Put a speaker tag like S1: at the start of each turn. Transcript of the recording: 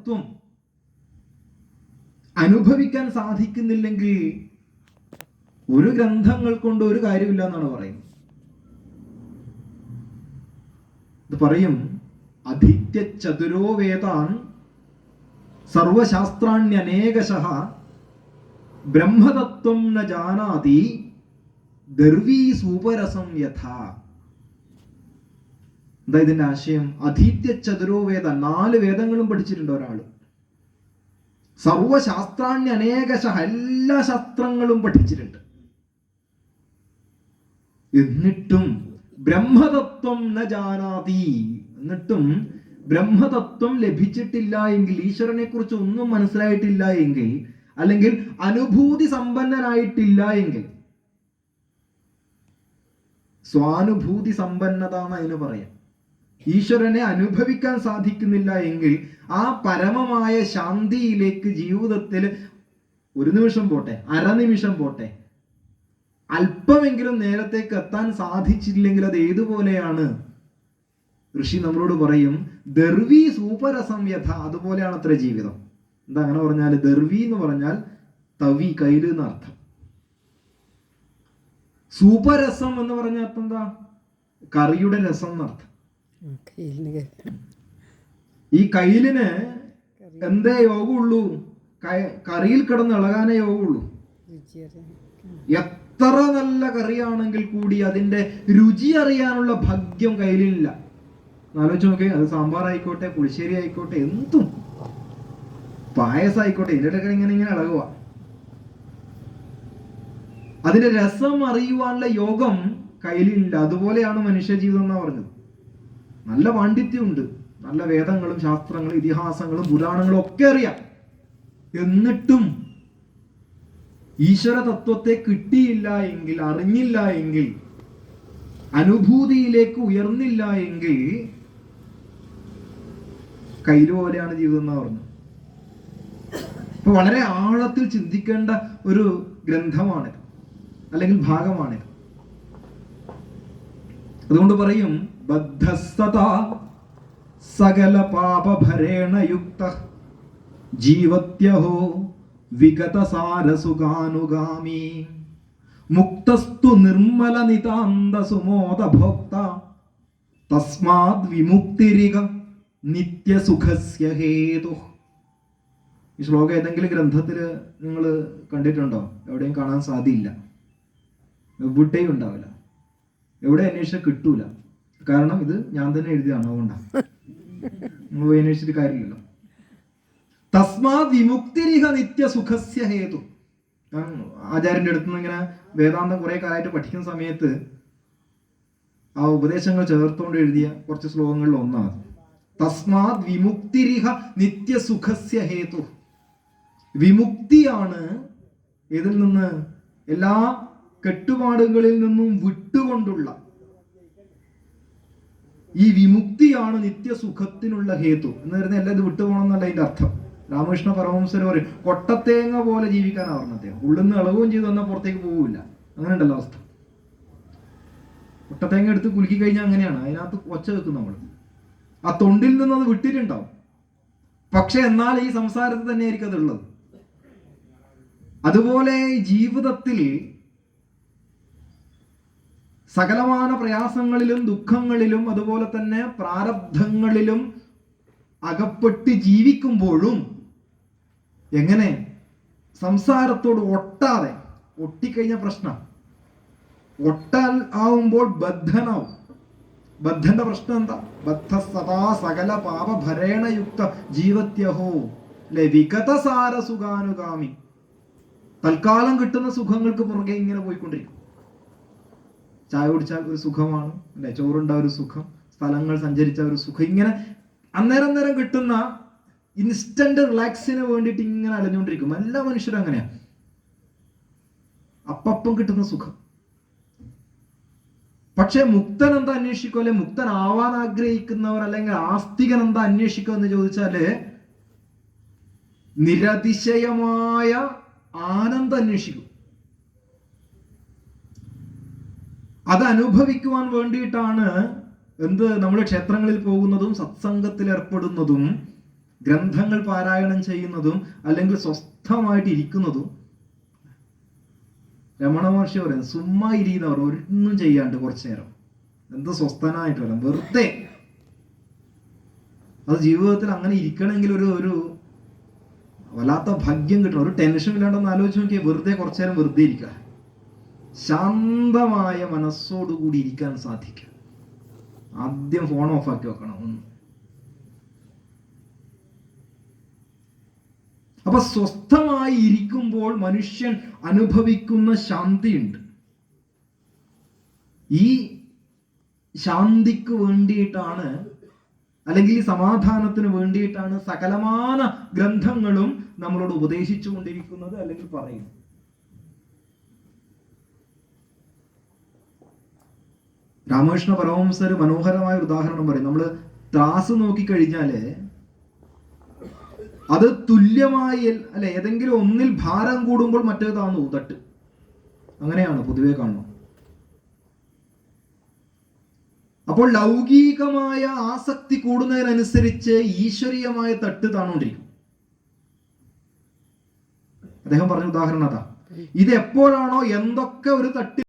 S1: തത്വം അനുഭവിക്കാൻ സാധിക്കുന്നില്ലെങ്കിൽ ഒരു ഗ്രന്ഥങ്ങൾ കൊണ്ട് ഒരു കാര്യമില്ല എന്നാണ് പറയുന്നത്. ഇത് പറയും, അധീത്യ ചതുരോ വേദാൻ സർവശാസ്ത്രാണ്യനേകശഃ ബ്രഹ്മതത്വം ന ജാനാതി ദർവീ സൂപരസം യഥാ. എന്താ ഇതിന്റെ ആശയം? അധീത്യ ചതുരോ വേദ, 4 വേദങ്ങളും പഠിച്ചിട്ടുണ്ട് ഒരാള്. സർവശാസ്ത്രാണ്യനേകശഃ, എല്ലാ ശാസ്ത്രങ്ങളും പഠിച്ചിട്ടുണ്ട്. എന്നിട്ടും ബ്രഹ്മതത്വം ന ജാനാതി, എന്നിട്ടും ബ്രഹ്മതത്വം ലഭിച്ചിട്ടില്ല എങ്കിൽ, ഈശ്വരനെ കുറിച്ച് ഒന്നും മനസ്സിലായിട്ടില്ല എങ്കിൽ, അല്ലെങ്കിൽ അനുഭൂതി സമ്പന്നനായിട്ടില്ല എങ്കിൽ, സ്വാനുഭൂതി സമ്പന്നത എന്ന് അതിന് പറയാം. ഈശ്വരനെ അനുഭവിക്കാൻ സാധിക്കുന്നില്ല എങ്കിൽ ആ പരമമായ ശാന്തിയിലേക്ക് ജീവിതത്തിൽ ഒരു നിമിഷം പോട്ടെ, അരനിമിഷം പോട്ടെ, അല്പമെങ്കിലും നേരത്തേക്ക് എത്താൻ സാധിച്ചില്ലെങ്കിൽ അത് ഏതുപോലെയാണ്? ഋഷി നമ്മളോട് പറയും, ദർവി സൂപരസം യഥ, അതുപോലെയാണ് അത്ര ജീവിതം. എന്താ അങ്ങനെ പറഞ്ഞാൽ? ദർവി എന്ന് പറഞ്ഞാൽ തവി, കയ്യിൽ എന്നർത്ഥം. സൂപരസം എന്ന് പറഞ്ഞാൽ എന്താ? കറിയുടെ രസം എന്നർത്ഥം. ഈ കയ്യിലിന് എന്തേ യോഗമുള്ളൂ? കറിയിൽ കിടന്ന് ഇളകാനേ യോഗമുള്ളൂ. എത്ര നല്ല കറിയാണെങ്കിൽ കൂടി അതിന്റെ രുചി അറിയാനുള്ള ഭാഗ്യം കയ്യിലില്ല. ആലോചിച്ച് നോക്കേ, അത് സാമ്പാർ ആയിക്കോട്ടെ, പുളിശ്ശേരി ആയിക്കോട്ടെ, എന്തും, പായസം ആയിക്കോട്ടെ, ഇതിന്റെ ഇടയ്ക്ക് ഇങ്ങനെ ഇളകുക. അതിന്റെ രസം അറിയുവാനുള്ള യോഗം കയ്യിലില്ല. അതുപോലെയാണ് മനുഷ്യ ജീവിതം എന്നാ പറഞ്ഞത്. നല്ല പാണ്ഡിത്യമുണ്ട്, നല്ല വേദങ്ങളും ശാസ്ത്രങ്ങളും ഇതിഹാസങ്ങളും പുരാണങ്ങളും ഒക്കെ അറിയാം. എന്നിട്ടും ഈശ്വര തത്വത്തെ കിട്ടിയില്ല എങ്കിൽ, അറിഞ്ഞില്ല എങ്കിൽ, അനുഭൂതിയിലേക്ക് ഉയർന്നില്ല എങ്കിൽ കയ്യില് പോലെയാണ് ജീവിതം എന്നാ പറഞ്ഞു. അപ്പൊ വളരെ ആഴത്തിൽ ചിന്തിക്കേണ്ട ഒരു ഗ്രന്ഥമാണിത്, അല്ലെങ്കിൽ ഭാഗമാണിത്. അതുകൊണ്ട് പറയും, ബദ്ധസ്തതാ സകല പാപഭരേണ യുക്തഃ ജീവത്യഹോ വിഗതസാരസുഖാനുഗാമി മുക്തസ്തു നിർമ്മല നിതാന്ത സുമോദ ഭോക്ത തസ്മാദ് വിമുക്തിരിക നിത്യസുഖസ്യ ഹേതു. ഈ ശ്ലോകം ഏതെങ്കിലും ഗ്രന്ഥത്തില് നിങ്ങൾ കണ്ടിട്ടുണ്ടോ? എവിടെയും കാണാൻ സാധ്യയില്ല, എവിടെയും ഉണ്ടാവില്ല, എവിടെ അന്വേഷിച്ചാൽ കിട്ടൂല. കാരണം ഇത് ഞാൻ തന്നെ എഴുതിയാണ്, അതുകൊണ്ടാണ്. നിങ്ങൾ പോയി അന്വേഷിച്ചിട്ട് കാര്യമില്ലല്ലോ. തസ്മാത് വിമുക്തിരിഹ നിത്യസുഖസ്യ ഹേതു. ഞാൻ ആചാര്യന്റെ അടുത്ത് നിന്ന് ഇങ്ങനെ വേദാന്തം കുറെ കാലമായിട്ട് പഠിക്കുന്ന സമയത്ത് ആ ഉപദേശങ്ങൾ ചേർത്തുകൊണ്ട് എഴുതിയ കുറച്ച് ശ്ലോകങ്ങളിൽ ഒന്നാണ് തസ്മാത് വിമുക്തിരിഹ നിത്യസുഖസ്യ ഹേതു. വിമുക്തിയാണ് ഇതിൽ നിന്ന്, എല്ലാ കെട്ടുപാടുകളിൽ നിന്നും വിട്ടുകൊണ്ടുള്ള ഈ വിമുക്തിയാണ് നിത്യസുഖത്തിനുള്ള ഹേതു എന്ന് പറയുന്നത്. എല്ലാം ഇത് വിട്ടുപോകണം എന്നല്ല അതിന്റെ അർത്ഥം. രാമകൃഷ്ണ പരമഹംസർ പറയും, കൊട്ടത്തേങ്ങ പോലെ ജീവിക്കാനാണ് പറഞ്ഞത് അദ്ദേഹം. ഉള്ളിന്ന് ഇളവുകയും ചെയ്തു വന്നാൽ പുറത്തേക്ക് പോവില്ല. അങ്ങനെ ഉണ്ടല്ലോ അവസ്ഥ. കൊട്ടത്തേങ്ങ എടുത്ത് കുലുക്കി കഴിഞ്ഞാൽ അങ്ങനെയാണ്, അതിനകത്ത് ഒച്ച വെക്കും നമ്മൾ. ആ തൊണ്ടിൽ നിന്ന് അത് വിട്ടിട്ടുണ്ടാവും, പക്ഷെ എന്നാൽ ഈ സംസാരത്തിൽ തന്നെ ആയിരിക്കും അതുള്ളത്. അതുപോലെ ജീവിതത്തിൽ സകലമാന പ്രയാസങ്ങളിലും ദുഃഖങ്ങളിലും അതുപോലെ തന്നെ പ്രാരബ്ധങ്ങളിലും അകപ്പെട്ട് ജീവിക്കുമ്പോഴും എങ്ങനെ സംസാരത്തോട് ഒട്ടാതെ, ഒട്ടിക്കഴിഞ്ഞ പ്രശ്നം, ഒട്ടാൽ ആവുമ്പോൾ ബദ്ധനാവും. ബദ്ധന്റെ പ്രശ്നം എന്താ? ബദ്ധ സദാ സകല പാപഭരേണ യുക്ത ജീവത്യഹോ വിഗതസാര സുഖാനുഗാമി. തൽക്കാലം കിട്ടുന്ന സുഖങ്ങൾക്ക് പുറകെ ഇങ്ങനെ പോയിക്കൊണ്ടിരിക്കും. ചായ കുടിച്ചാൽ ഒരു സുഖമാണ് അല്ലെ, ചോറുണ്ടാ ഒരു സുഖം, സ്ഥലങ്ങൾ സഞ്ചരിച്ച ഒരു സുഖം, ഇങ്ങനെ അന്നേരം നേരം കിട്ടുന്ന ഇൻസ്റ്റന്റ് റിലാക്സിന് വേണ്ടിയിട്ട് ഇങ്ങനെ അലഞ്ഞുകൊണ്ടിരിക്കും. എല്ലാ മനുഷ്യരും അങ്ങനെയാ, അപ്പം കിട്ടുന്ന സുഖം. പക്ഷെ മുക്തൻ എന്താ അന്വേഷിക്കുക, അല്ലെ മുക്തനാവാൻ ആഗ്രഹിക്കുന്നവർ അല്ലെങ്കിൽ ആസ്തികൻ എന്താ അന്വേഷിക്കുക എന്ന് ചോദിച്ചാല് നിരതിശയമായ ആനന്ദം അന്വേഷിക്കും. അത് അനുഭവിക്കുവാൻ വേണ്ടിയിട്ടാണ് നമ്മൾ ക്ഷേത്രങ്ങളിൽ പോകുന്നതും സത്സംഗത്തിൽ ഏർപ്പെടുന്നതും ഗ്രന്ഥങ്ങൾ പാരായണം ചെയ്യുന്നതും അല്ലെങ്കിൽ സ്വസ്ഥമായിട്ട് ഇരിക്കുന്നതും. രമണ മഹർഷി പറയുന്നത് സുമ്മാ ഇരിക്കുന്നവർ ഒന്നും ചെയ്യാണ്ട് കുറച്ചു നേരം എന്ത് സ്വസ്ഥനായിട്ട് വരാം, വെറുതെ. അത് ജീവിതത്തിൽ അങ്ങനെ ഇരിക്കണമെങ്കിൽ ഒരു വല്ലാത്ത ഭാഗ്യം കിട്ടണം. ഒരു ടെൻഷൻ ഇല്ലാണ്ടെന്ന് ആലോചിച്ച് നോക്കിയാൽ വെറുതെ കുറച്ചു നേരം വെറുതെ ഇരിക്കുക, ശാന്തമായ മനസ്സോടുകൂടി ഇരിക്കാൻ സാധിക്കുക. ആദ്യം ഫോൺ ഓഫ് ആക്കി വെക്കണം ഒന്ന്. അപ്പൊ സ്വസ്ഥമായി ഇരിക്കുമ്പോൾ മനുഷ്യൻ അനുഭവിക്കുന്ന ശാന്തിയുണ്ട്. ഈ ശാന്തിക്ക് വേണ്ടിയിട്ടാണ്, അല്ലെങ്കിൽ ഈ സമാധാനത്തിന് വേണ്ടിയിട്ടാണ് സകലമാന ഗ്രന്ഥങ്ങളും നമ്മളോട് ഉപദേശിച്ചു കൊണ്ടിരിക്കുന്നത് അല്ലെങ്കിൽ പറയുന്നത്. രാമകൃഷ്ണ പരമഹംസർ മനോഹരമായ ഒരു ഉദാഹരണം പറയും. നമ്മൾ ത്രാസ് നോക്കിക്കഴിഞ്ഞാല് അത് തുല്യമായി അല്ലെ, ഏതെങ്കിലും ഒന്നിൽ ഭാരം കൂടുമ്പോൾ മറ്റേതാന്ന് തട്ട്. അങ്ങനെയാണ് പൊതുവെ കാണുന്നത്. അപ്പോൾ ലൗകികമായ ആസക്തി കൂടുന്നതിനനുസരിച്ച് ഈശ്വരീയമായ തട്ട് താണുകൊണ്ടിരിക്കും. അദ്ദേഹം പറഞ്ഞ ഉദാഹരണം അതാ. ഇത് എപ്പോഴാണോ എന്തൊക്കെ ഒരു തട്ട്